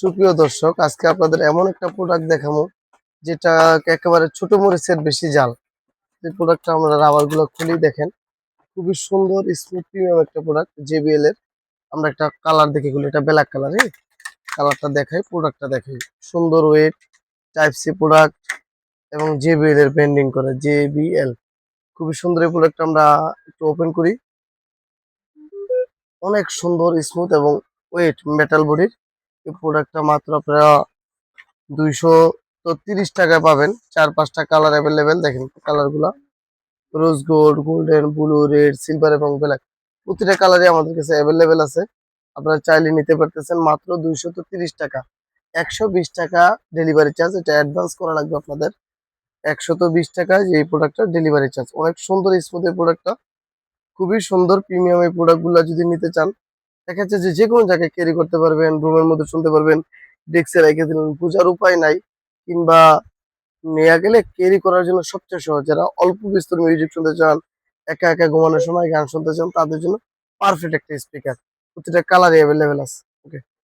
সুপ্রিয় দর্শক, আজকে আপনাদের এমন একটা প্রোডাক্ট দেখাবো যেটা একেবারে ছোট মরিচের বেশি জাল। যে প্রোডাক্টটা আমরা রাবার গুলো খুলেই দেখেন, খুবই সুন্দর স্মুথ প্রিমিয়াম একটা প্রোডাক্ট জেবিএল এর। আমরা একটা কালার দেখে খুলি, এটা ব্ল্যাক কালার। কালারটা দেখাই, প্রোডাক্টটা দেখাই। সুন্দর ওয়েট, টাইপ সি প্রোডাক্ট এবং জেবিএল এর ব্র্যান্ডিং করা জেবিএল। খুবই সুন্দর এই প্রোডাক্টটা আমরা একটু ওপেন করি। অনেক সুন্দর স্মুথ এবং ওয়েট মেটাল বডির এই প্রোডাক্টটা মাত্র আপনারা 230 টাকায় পাবেন। 4-5টা কালার অ্যাভেলেবেল, দেখেন কালার গুলা rose gold, golden, blue, red, silver এবং ব্ল্যাক। প্রতিটা কালারই আমাদের কাছে অ্যাভেলেবেল আছে, আপনারা চাইলে নিতে পারতেছেন মাত্র 230 টাকা। 120 টাকা ডেলিভারি চার্জ, এটা অ্যাডভান্স করা লাগবে আপনাদের। 120 টাকা যে এই প্রোডাক্টটা ডেলিভারি চার্জ। অনেক সুন্দর স্মুথ এই প্রোডাক্টটা, খুবই সুন্দর প্রিমিয়াম এই প্রোডাক্টগুলো যদি নিতে চান, দেখা যাচ্ছে যে কোনো জায়গায় ক্যারি করতে পারবেন, রুমের মধ্যে শুনতে পারবেন, ডেস্কে রেখে দিলেন, বোঝার উপায় নাই, কিংবা নেওয়া গেলে ক্যারি করার জন্য সবচেয়ে সহজ। যারা অল্প বিস্তর মিউজিক শুনতে চান, একা একা ঘুমানোর সময় গান শুনতে চান, তাদের জন্য পারফেক্ট একটা স্পিকার। প্রতিটা কালারই অ্যাভেলেবেল আছে। ওকে।